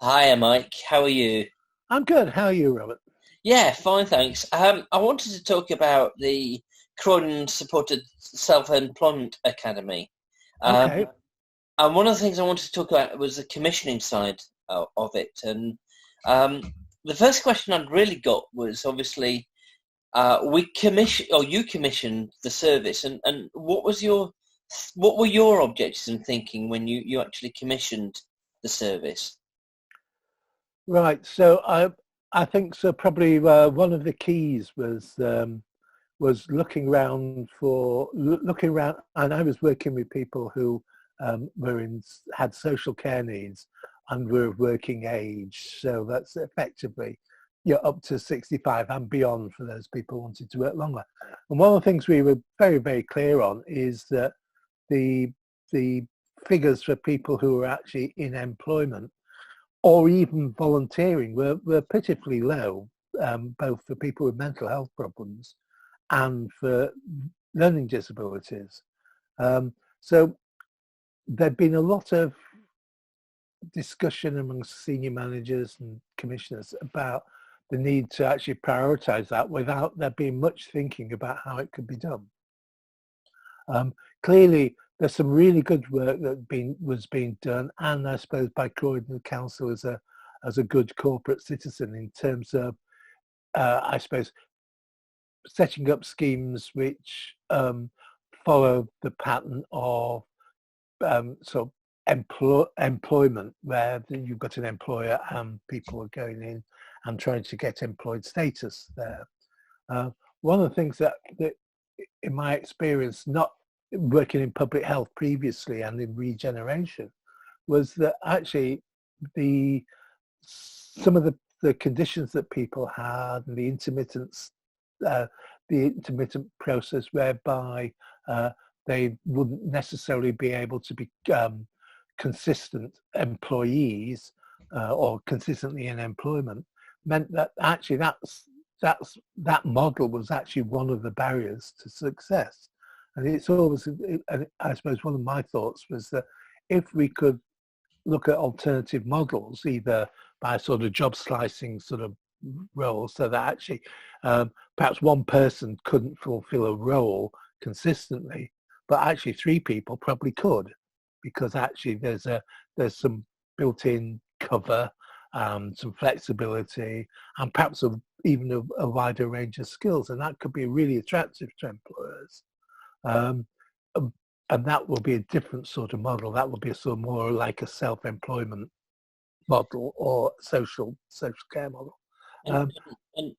Hiya, Mike. How are you? I'm good. How are you, Robert? Yeah, fine, thanks. I wanted to talk about the Croydon Supported Self-Employment Academy. Um, Okay. and one of the things I wanted to talk about was the commissioning side of it. And um, the first question I'd really got was obviously you commissioned the service, and what were your objectives in thinking when you actually commissioned the service? Right. So I think so. Probably one of the keys was looking around, and I was working with people who had social care needs and were of working age. So that's effectively you're up to 65 and beyond for those people who wanted to work longer. And one of the things we were very, very clear on is that the the figures for people who are actually in employment or even volunteering were pitifully low, both for people with mental health problems and for learning disabilities. So there'd been a lot of discussion amongst senior managers and commissioners about the need to actually prioritize that without there being much thinking about how it could be done. Clearly, there's some really good work was being done, and I suppose by Croydon Council as a good corporate citizen in terms of I suppose setting up schemes which follow the pattern of sort of employment, where you've got an employer and people are going in and trying to get employed status there. One of the things that in my experience, not working in public health previously and in regeneration, was that actually the some of the conditions that people had and uh, the intermittent process whereby they wouldn't necessarily be able to be consistent employees or consistently in employment meant that actually that model was actually one of the barriers to success. And it's always, and I suppose one of my thoughts was that if we could look at alternative models, either by sort of job slicing sort of roles, so that actually perhaps one person couldn't fulfill a role consistently, but actually three people probably could, because actually there's some built-in cover, some flexibility, and perhaps even a wider range of skills, and that could be really attractive to employers. Um, um, and that will be a different sort of model. That will be a sort of more like a self-employment model or social care model. And, Um, and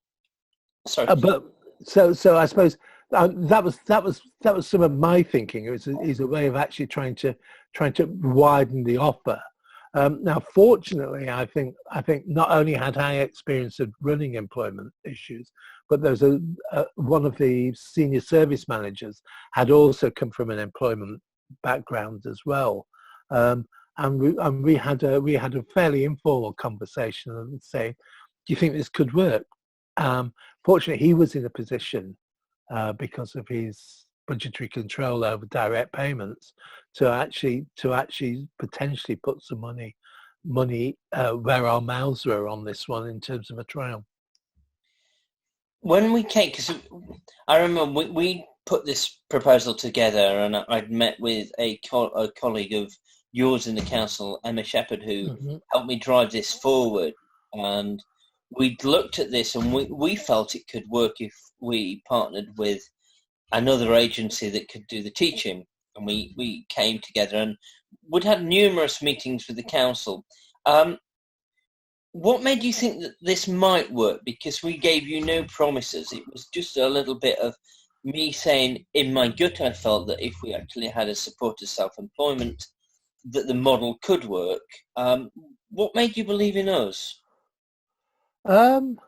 sorry. but so I suppose that was some of my thinking. Is a way of actually trying to widen the offer. Now, fortunately, I think not only had I experience of running employment issues, but there's one of the senior service managers had also come from an employment background as well, and we had a fairly informal conversation and saying, "Do you think this could work?" Fortunately, he was in a position because of his budgetary control over direct payments to actually potentially put some money where our mouths were on this one in terms of a trial. When we came, because I remember we put this proposal together, and I'd met with a colleague of yours in the council, Emma Shepherd, who Hmm. helped me drive this forward. And we'd looked at this, and we felt it could work if we partnered with another agency that could do the teaching. And we came together, and we'd had numerous meetings with the council. Um, what made you think that this might work? Because we gave you no promises. It was just a little bit of me saying, in my gut, I felt that if we actually had a supported self-employment, that the model could work. What made you believe in us? Um,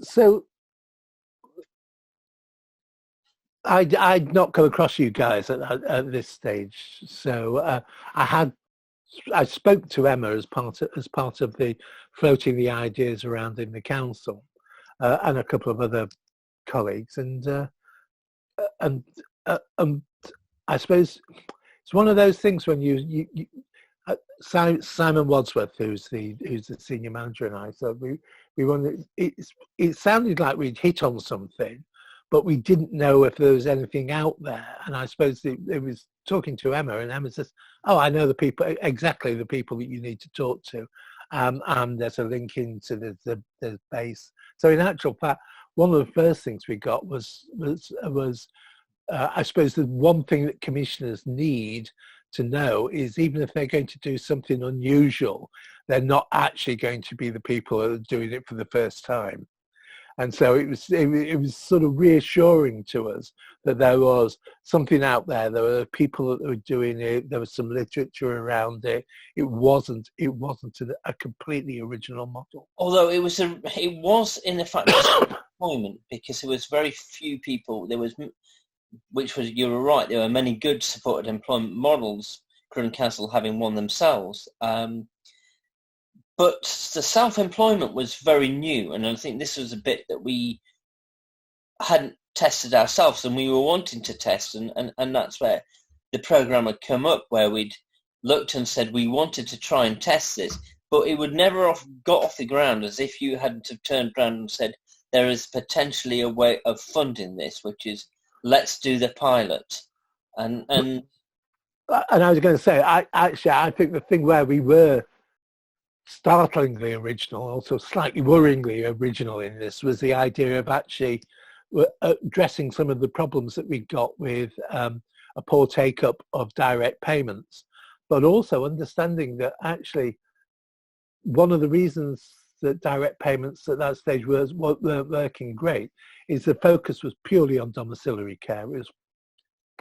so I'd not come across you guys at this stage. So I had I spoke to Emma as part of the floating the ideas around in the council, and a couple of other colleagues, and I suppose it's one of those things when you Simon Wadsworth, who's the senior manager, and I, so we wanted, it sounded like we'd hit on something, but we didn't know if there was anything out there. And I suppose it was talking to Emma, and Emma says, "Oh, I know exactly the people that you need to talk to," and there's a link into the base. So in actual fact, one of the first things we got was I suppose the one thing that commissioners need to know is, even if they're going to do something unusual, they're not actually going to be the people that are doing it for the first time. And so it was sort of reassuring to us that there was something out there. There were people that were doing it. There was some literature around it. It wasn't a completely original model. Although it was in effect employment, because there was very few people. You were right, there were many good supported employment models, Croydon Council having one themselves. But the self-employment was very new, and I think this was a bit that we hadn't tested ourselves, and we were wanting to test, and that's where the programme had come up, where we'd looked and said we wanted to try and test this, but it would never got off the ground as if you hadn't have turned around and said there is potentially a way of funding this, which is, let's do the pilot. And I was going to say, I think the thing where we were startlingly original, also slightly worryingly original in this, was the idea of actually addressing some of the problems that we got with a poor take-up of direct payments, but also understanding that actually one of the reasons that direct payments at that stage weren't working great is the focus was purely on domiciliary care. It was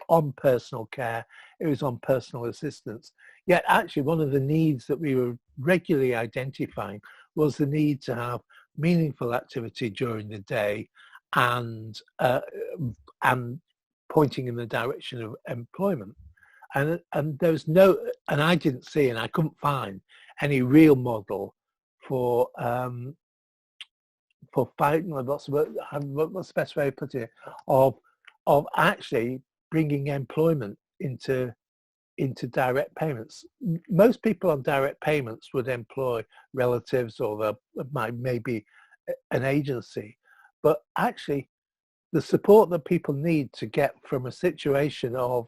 on personal care. It was on personal assistance. Yet actually one of the needs that we were regularly identifying was the need to have meaningful activity during the day and pointing in the direction of employment. And there was I didn't see, and I couldn't find any real model for fighting, what's the best way of putting it, of actually bringing employment into direct payments. Most people on direct payments would employ relatives, or maybe an agency, but actually the support that people need to get from a situation of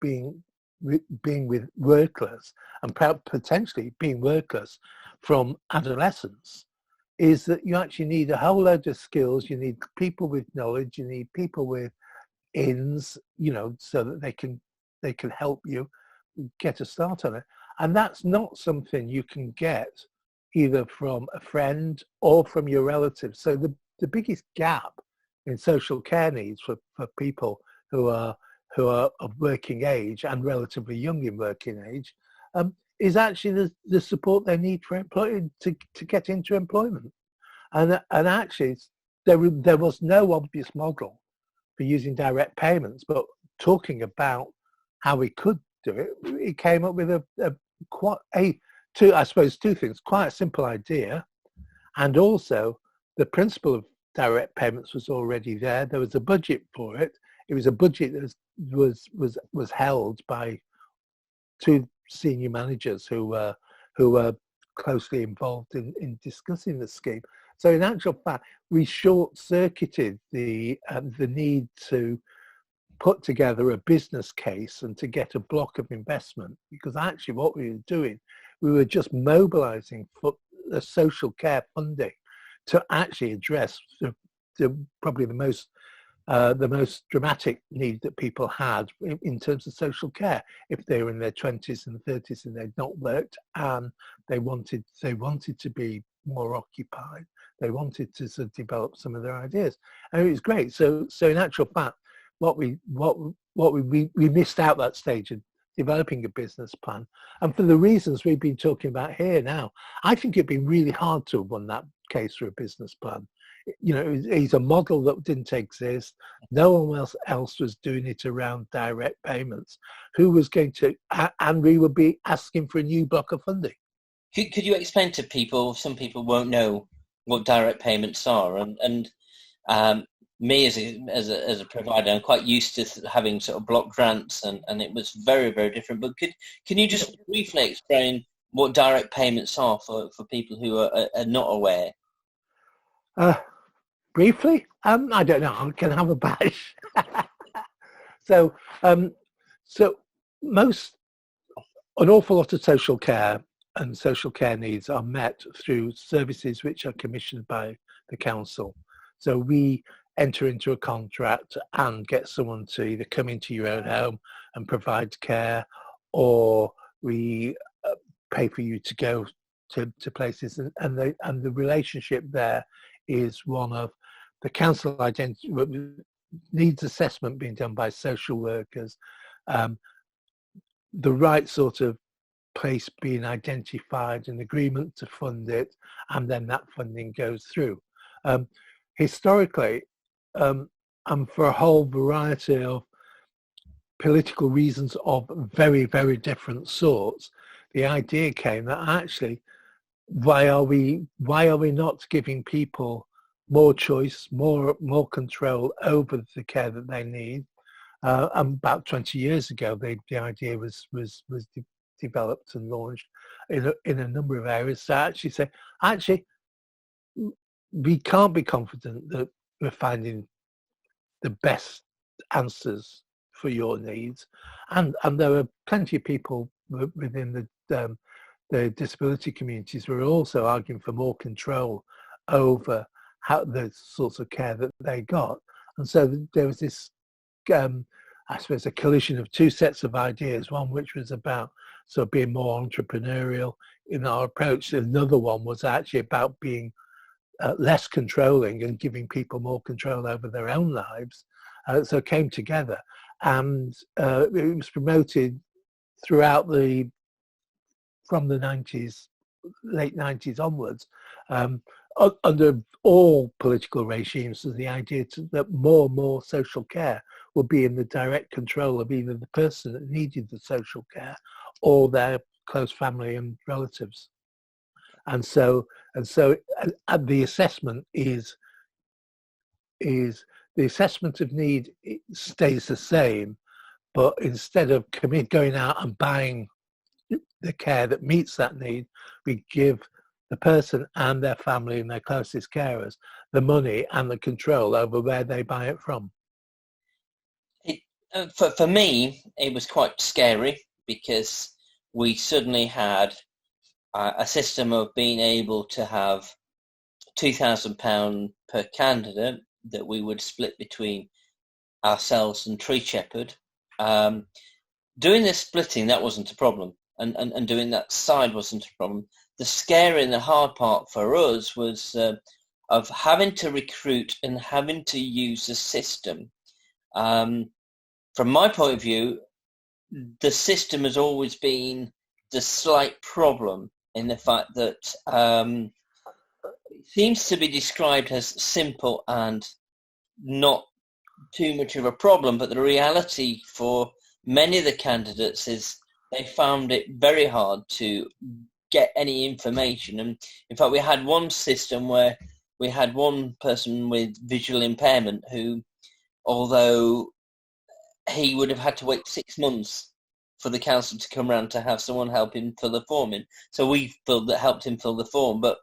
being with workless, and potentially being workless from adolescence, is that you actually need a whole load of skills. You need people with knowledge. You need people with ins, so that they can help you get a start on it. And that's not something you can get either from a friend or from your relatives. So the biggest gap in social care needs for people who are of working age and relatively young in working age is actually the support they need for employment to get into employment. And actually there was no obvious model for using direct payments, but talking about how we could do it, it came up with two things: quite a simple idea, and also the principle of direct payments was already there. There was a budget for it. It was a budget that was held by two senior managers who were closely involved in discussing the scheme. So in actual fact, we short-circuited the need to put together a business case and to get a block of investment, because actually what we were doing, we were just mobilizing for the social care funding to actually address probably the most dramatic need that people had in terms of social care. If they were in their 20s and 30s and they'd not worked, and they wanted to be more occupied, they wanted to sort of develop some of their ideas, and it was great. So in actual fact, what we missed out that stage of developing a business plan, and for the reasons we've been talking about here now, I think it'd be really hard to have won that case for a business plan. It's a model that didn't exist. No one else was doing it around direct payments. Who was going to, and we would be asking for a new block of funding. Could you explain to people, some people won't know what direct payments are, and me as a provider, I'm quite used to having sort of block grants, and it was very, very different. But can you just briefly explain what direct payments are for people who are not aware? Briefly, I don't know. I can have a bash. So, so an awful lot of social care and social care needs are met through services which are commissioned by the council. So we enter into a contract and get someone to either come into your own home and provide care, or we pay for you to go to places, and the relationship there is one of the council needs assessment being done by social workers, the right sort of place being identified, an agreement to fund it, and then that funding goes through. Historically, and for a whole variety of political reasons of very, very different sorts, the idea came that actually, why are we not giving people more choice, more control over the care that they need? About 20 years ago, the idea was developed and launched in a number of areas to actually say, we can't be confident that we're finding the best answers for your needs, and there are plenty of people within the disability communities who are also arguing for more control over how the sorts of care that they got. And so there was this, I suppose, a collision of two sets of ideas, one which was about sort of being more entrepreneurial in our approach. Another one was actually about being less controlling and giving people more control over their own lives. So it came together, and it was promoted throughout from the 90s, late 90s onwards, under all political regimes, was the idea that more and more social care would be in the direct control of either the person that needed the social care or their close family and relatives. And so the assessment is the assessment of need stays the same, but instead of going out and buying the care that meets that need, we give the person and their family and their closest carers the money and the control over where they buy it from. For me, it was quite scary, because we suddenly had a system of being able to have £2,000 per candidate that we would split between ourselves and Tree Shepherd. Doing the splitting, that wasn't a problem, and doing that side wasn't a problem. The scary and the hard part for us was of having to recruit and having to use the system. From my point of view, the system has always been the slight problem, in the fact that it seems to be described as simple and not too much of a problem, but the reality for many of the candidates is they found it very hard to get any information. And in fact, we had one system where we had one person with visual impairment who, although he would have had to wait 6 months for the council to come around to have someone help him fill the form in. So we helped him fill the form. But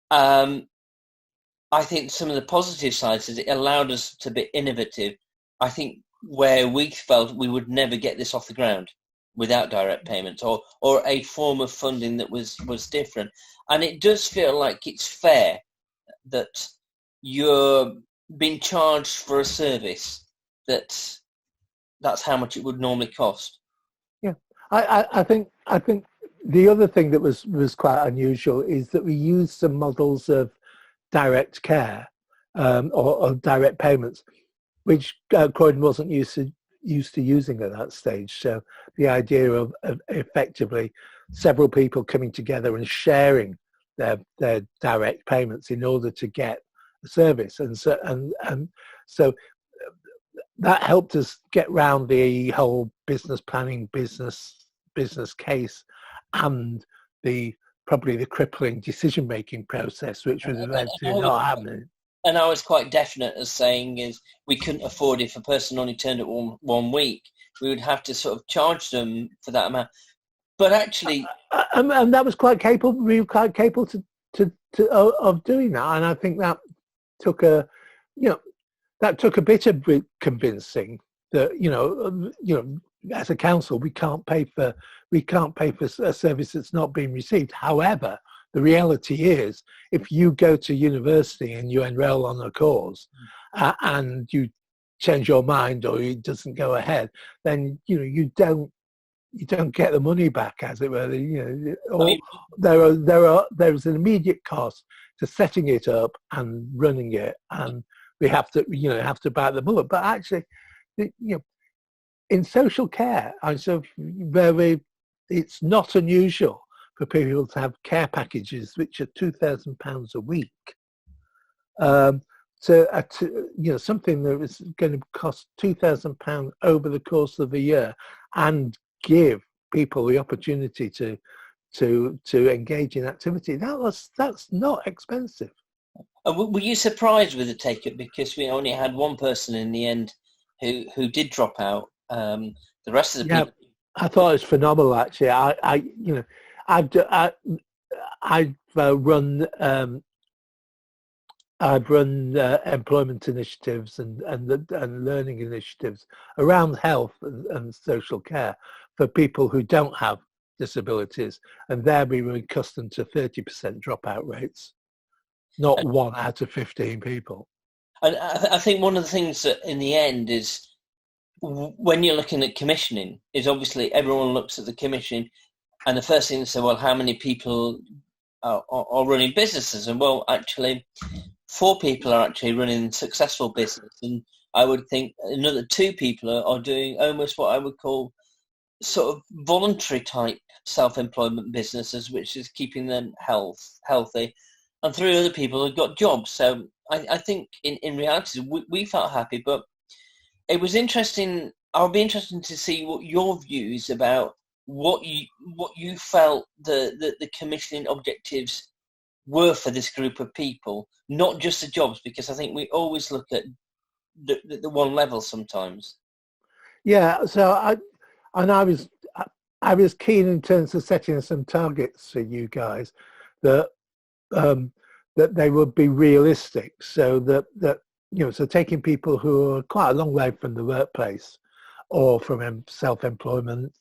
I think some of the positive sides is it allowed us to be innovative. I think where we felt we would never get this off the ground without direct payments or a form of funding that was different. And it does feel like it's fair that you're being charged for a service that's how much it would normally cost. Yeah, I think the other thing that was quite unusual is that we used some models of direct care or direct payments, which Croydon wasn't used to using at that stage. So the idea of effectively several people coming together and sharing their direct payments in order to get a service, and so that helped us get round the whole business planning, business case, and probably the crippling decision-making process, which was eventually not happening. and I was quite definite as saying is we couldn't afford if a person only turned up one week, we would have to sort of charge them for that amount. But actually, and that was quite capable. We were quite capable of doing that, and I think that took a bit of convincing that as a council we can't pay for a service that's not being received. However, the reality is, if you go to university and you enroll on a course and you change your mind or it doesn't go ahead, then you don't get the money back, as it were. There's an immediate cost to setting it up and running it, and we have to bite the bullet. But actually, in social care, it's not unusual for people to have care packages which are £2,000 a week. Something that was going to cost £2,000 over the course of a year, and give people the opportunity to engage in activity. That's not expensive. Were you surprised with the take-up? Because we only had one person in the end who did drop out. The rest of the people. I thought it was phenomenal. Actually, I've run employment initiatives and learning initiatives around health and social care for people who don't have disabilities, and there we were accustomed to 30% dropout rates, not 1 out of 15 people. And I think one of the things that in the end is, when you're looking at commissioning, is obviously everyone looks at the commissioning and the first thing they say, well, how many people are running businesses? And well, actually 4 people are actually running successful business, and I would think another 2 people are doing almost what I would call sort of voluntary type self-employment businesses, which is keeping them healthy, and 3 other people have got jobs. So I think in reality we felt happy, but it was interesting. I'll be interested to see what your views about what you felt the commissioning objectives were for this group of people, not just the jobs, because I think we always look at the one level sometimes. Yeah, so I was keen in terms of setting some targets for you guys that they would be realistic, so that so taking people who are quite a long way from the workplace or from self-employment,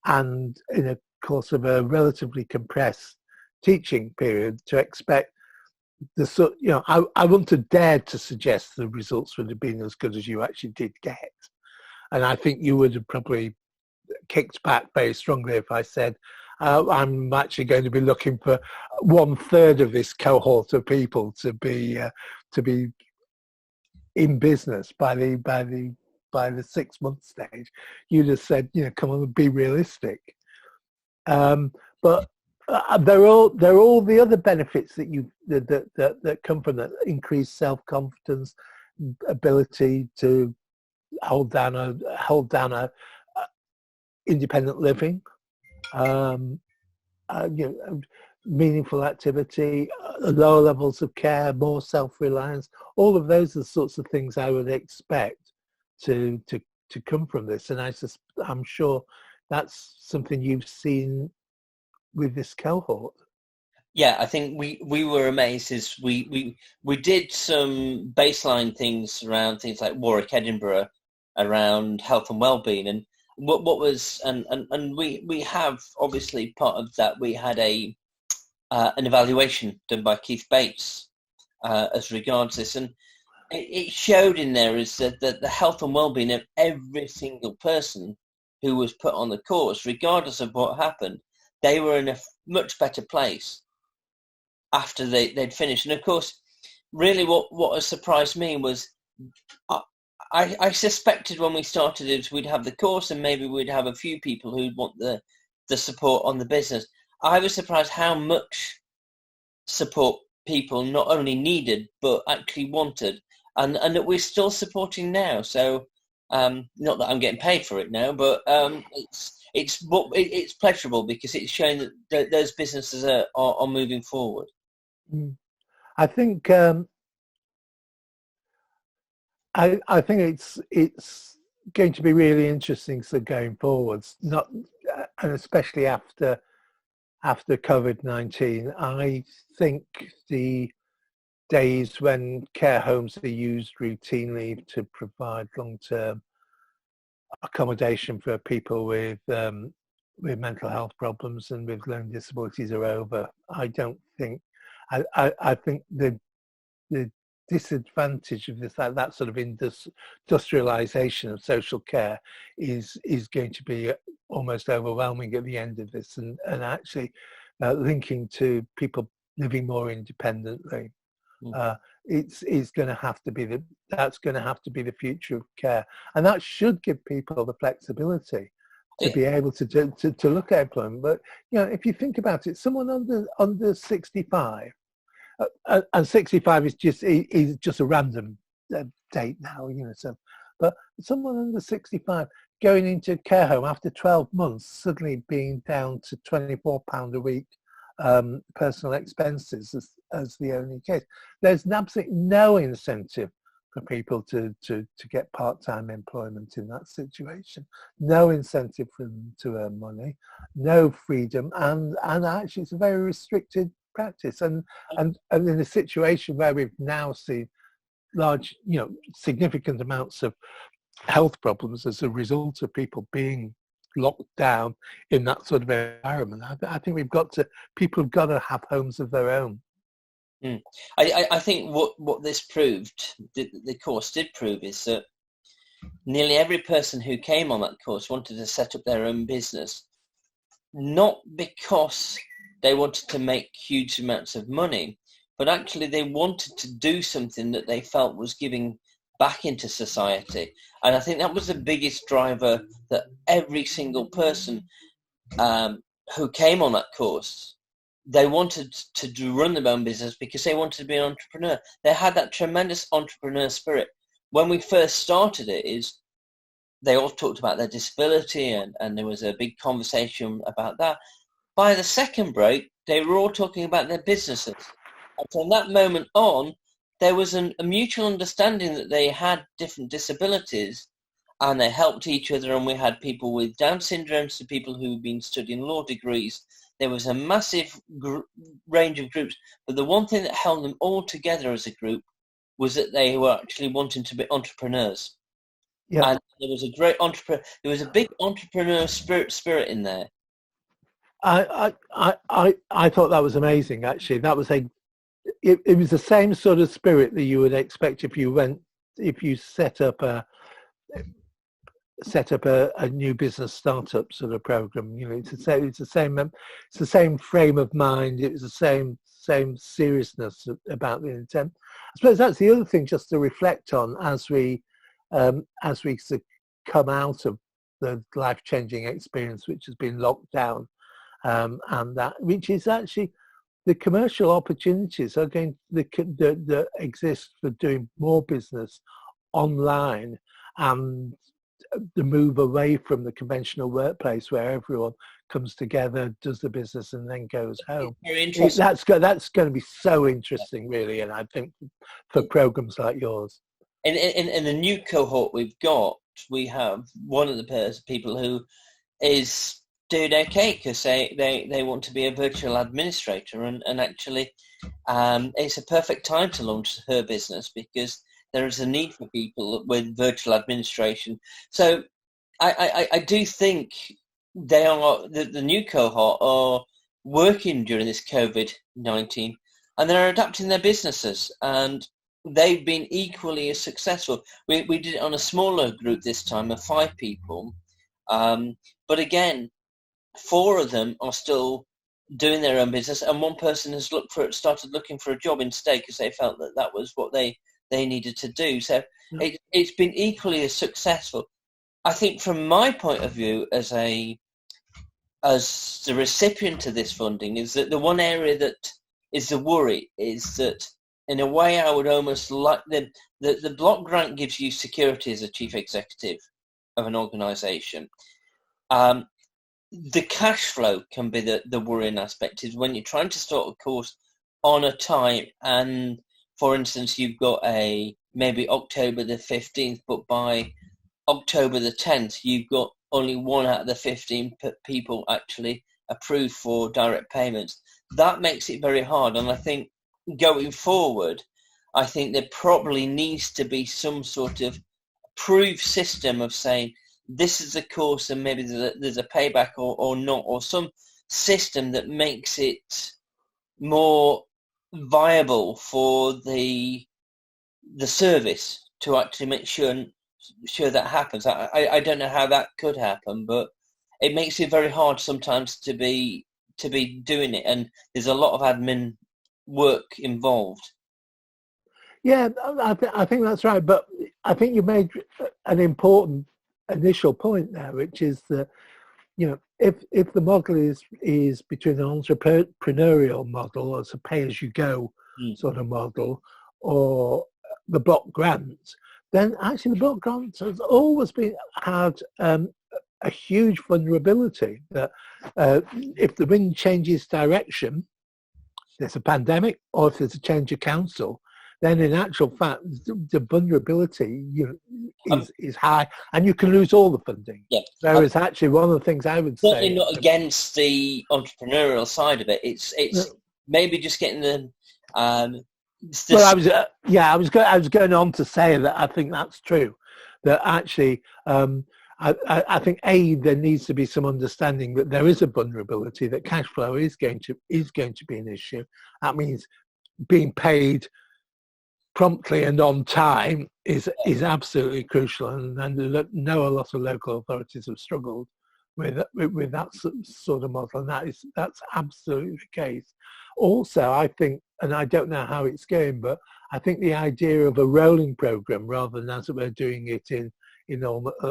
and in a course of a relatively compressed teaching period, to expect I wouldn't have dared to suggest the results would have been as good as you actually did get. And I think you would have probably kicked back very strongly if I said, I'm actually going to be looking for 1/3 of this cohort of people to be in business by the 6-month stage. You'd have said, come on, be realistic. But there are all the other benefits that come from that: increased self-confidence, ability to hold down a independent living, meaningful activity, lower levels of care, more self-reliance. All of those are the sorts of things I would expect to come from this, and I'm sure that's something you've seen with this cohort. Yeah, I think we were amazed as we did some baseline things around things like Warwick, Edinburgh, around health and well-being, and what was and we have, obviously, part of that. We had an evaluation done by Keith Bates as regards this, and it showed in there is that the health and well-being of every single person who was put on the course, regardless of what happened, they were in a much better place after they'd finished. And of course, really what has surprised me was I suspected when we started it we'd have the course and maybe we'd have a few people who'd want the support on the business. I was surprised how much support people not only needed but actually wanted, and that we're still supporting now. So not that I'm getting paid for it now, but it's pleasurable because it's showing that those businesses are moving forward. I think I think it's going to be really interesting so going forwards, not and especially after COVID-19. I think the days when care homes are used routinely to provide long-term accommodation for people with mental health problems and with learning disabilities are over. I don't think. I think the disadvantage of this that sort of industrialization of social care is going to be almost overwhelming at the end of this, and actually linking to people living more independently. It's going to have to be that's going to have to be the future of care, and that should give people the flexibility to be able to look at employment. But if you think about it, someone under 65. And 65 is just a random date now, So, but someone under 65 going into a care home after 12 months, suddenly being down to £24 a week personal expenses as the only case. There's absolutely no incentive for people to get part-time employment in that situation. No incentive for them to earn money, no freedom, and actually it's a very restricted practice, and in a situation where we've now seen large, significant amounts of health problems as a result of people being locked down in that sort of environment, I think people have got to have homes of their own. I think what this proved, the course did prove, is that nearly every person who came on that course wanted to set up their own business, not because they wanted to make huge amounts of money, but actually they wanted to do something that they felt was giving back into society. And I think that was the biggest driver, that every single person who came on that course, they wanted to run their own business because they wanted to be an entrepreneur. They had that tremendous entrepreneur spirit. When we first started it, they all talked about their disability, and there was a big conversation about that. By the second break, they were all talking about their businesses. And from that moment on, there was a mutual understanding that they had different disabilities, and they helped each other. And we had people with Down syndromes to people who've been studying law degrees. There was a massive range of groups. But the one thing that held them all together as a group was that they were actually wanting to be entrepreneurs. Yeah. And there was a great there was a big entrepreneur spirit in there. I thought that was amazing. Actually, that was it was the same sort of spirit that you would expect if you set up a new business startup sort of program. It's the same frame of mind. It was the same seriousness about the intent. I suppose that's the other thing just to reflect on as we come out of the life-changing experience which has been locked down. And that, which is actually the commercial opportunities are going that exist for doing more business online, and the move away from the conventional workplace where everyone comes together, does the business, and then goes home. Very interesting. That's going to be so interesting, really, and I think for programs like yours. In the new cohort we have one of the people who is doing okay because they want to be a virtual administrator, and actually it's a perfect time to launch her business because there is a need for people with virtual administration. So I do think they are the new cohort are working during this COVID-19, and they're adapting their businesses, and they've been equally as successful. We did it on a smaller group this time of 5 people, but again, 4 of them are still doing their own business, and one person has started looking for a job instead because they felt that was what they needed to do. So it's been equally as successful. I think from my point of view as the recipient of this funding, is that the one area that is the worry is that in a way I would almost like the block grant gives you security as a chief executive of an organisation. The cash flow can be the worrying aspect, is when you're trying to start a course on a time, and for instance you've got a maybe October the 15th, but by October the 10th, you've got only 1 out of the 15 people actually approved for direct payments. That makes it very hard. And I think going forward, I think there probably needs to be some sort of approved system of saying this is the course and maybe there's a payback or not, or some system that makes it more viable for the service to actually make sure that happens. I don't know how that could happen, but it makes it very hard sometimes to be doing it, and there's a lot of admin work involved. Yeah, I think that's right, but I think you made an important initial point there, which is that, you know, if the model is between an entrepreneurial model as a pay-as-you-go sort of model, or the block grants, then actually the block grants has always had a huge vulnerability that if the wind changes direction, there's a pandemic, or if there's a change of council, then in actual fact the vulnerability is high, and you can lose all the funding. Yeah. Whereas actually one of the things I would certainly say, not against the entrepreneurial side of it. It's maybe just getting the. Well, I was going on to say that I think that's true. That actually, I think there needs to be some understanding that there is a vulnerability, that cash flow is going to be an issue. That means being paid promptly and on time is absolutely crucial, and I know a lot of local authorities have struggled with that sort of model, and that's absolutely the case. Also, I think, and I don't know how it's going, but I think the idea of a rolling program rather than as we're doing it in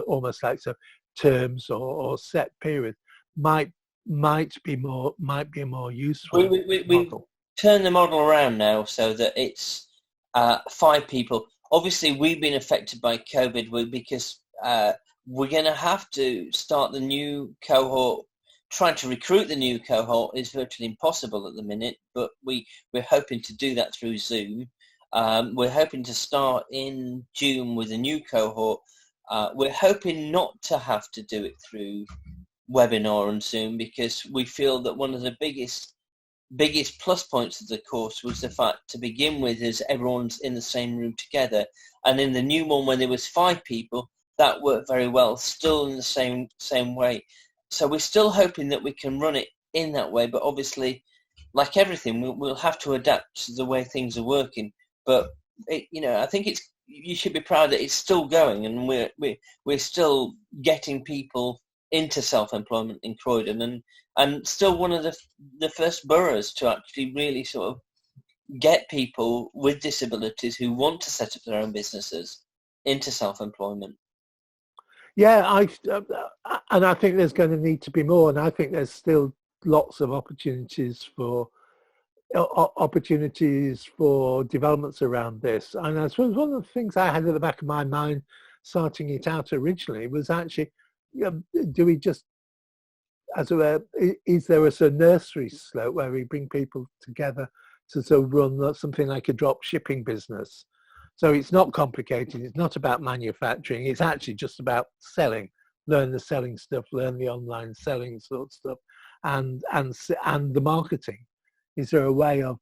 almost like terms or set periods might be a more useful we model. Turn the model around now so that it's 5 people. Obviously, we've been affected by COVID because we're going to have to start the new cohort. Trying to recruit the new cohort is virtually impossible at the minute, but we're hoping to do that through Zoom. We're hoping to start in June with a new cohort. We're hoping not to have to do it through webinar and Zoom, because we feel that one of the biggest plus points of the course was the fact, to begin with, is everyone's in the same room together. And in the new one, when there was 5 people, that worked very well, still in the same way. So we're still hoping that we can run it in that way, but obviously, like everything, we'll have to adapt to the way things are working. But I think you should be proud that it's still going, and we're still getting people into self-employment in Croydon, and still one of the first boroughs to actually really sort of get people with disabilities who want to set up their own businesses into self-employment. Yeah, and I think there's going to need to be more, and I think there's still lots of opportunities for developments around this. And I suppose one of the things I had at the back of my mind starting it out originally was actually, do we just, as it were, is there a nursery slope where we bring people together to sort of run something like a drop shipping business? So it's not complicated. It's not about manufacturing. It's actually just about selling. Learn the selling stuff. Learn the online selling sort of stuff, and the marketing. Is there a way of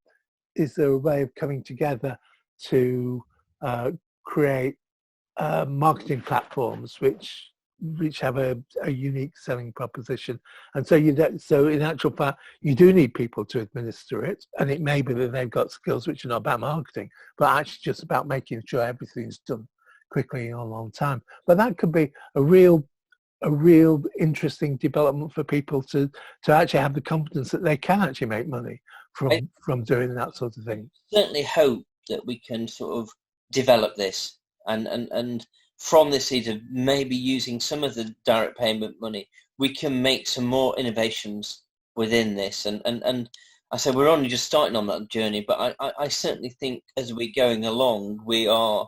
coming together to create marketing platforms which have a unique selling proposition? And so in actual fact, you do need people to administer it, and it may be that they've got skills which are not about marketing, but actually just about making sure everything's done quickly and on a long time. But that could be a real interesting development for people to actually have the confidence that they can actually make money from doing that sort of thing. Certainly hope that we can sort of develop this and from this seed of maybe using some of the direct payment money, we can make some more innovations within this. And I said we're only just starting on that journey, but I certainly think as we're going along, we are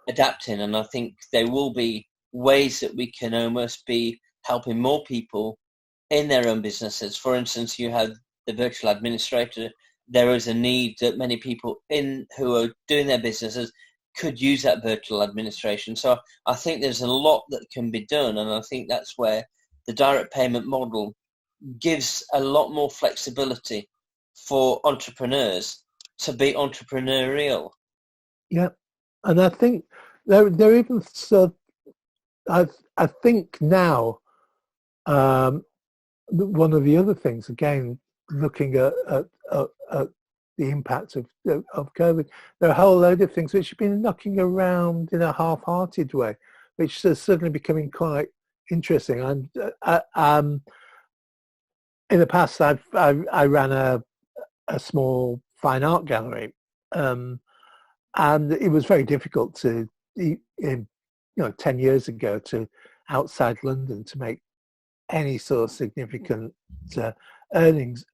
adapting, and I think there will be ways that we can almost be helping more people in their own businesses. For instance, you have the virtual administrator. There is a need that many people who are doing their businesses could use that virtual administration. So I think there's a lot that can be done, and I think that's where the direct payment model gives a lot more flexibility for entrepreneurs to be entrepreneurial. Yeah, and I think they're even so. I think now one of the other things, again, looking at the impact of COVID, there are a whole load of things which have been knocking around in a half-hearted way, which is suddenly becoming quite interesting. And in the past, I ran a small fine art gallery, and it was very difficult to, 10 years ago, to outside London to make any sort of significant earnings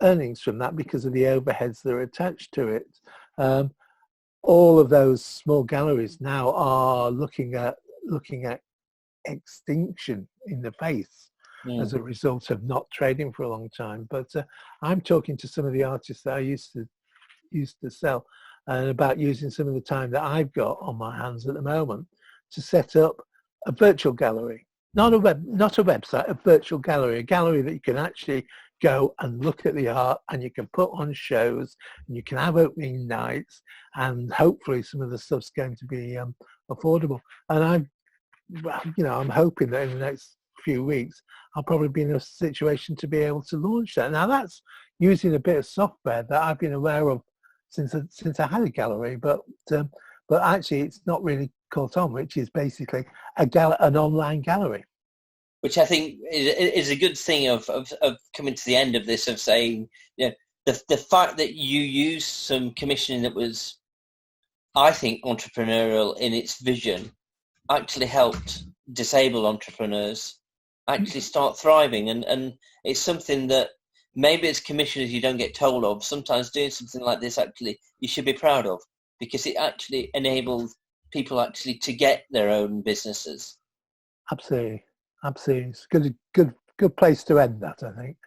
from that because of the overheads that are attached to it. All of those small galleries now are looking at extinction in the face as a result of not trading for a long time. But I'm talking to some of the artists that I used to sell, and about using some of the time that I've got on my hands at the moment to set up a virtual gallery. Not a website, a virtual gallery, a gallery that you can actually go and look at the art, and you can put on shows, and you can have opening nights, and hopefully some of the stuff's going to be affordable. And I'm hoping that in the next few weeks I'll probably be in a situation to be able to launch that. Now that's using a bit of software that I've been aware of since I had a gallery, but actually it's not really caught on, which is basically an online gallery. Which I think is a good thing of coming to the end of this, of saying, the fact that you used some commissioning that was, I think, entrepreneurial in its vision, actually helped disabled entrepreneurs actually start thriving. And it's something that maybe as commissioners you don't get told of. Sometimes doing something like this, actually, you should be proud of, because it actually enabled people actually to get their own businesses. Absolutely. It's a good place to end that, I think.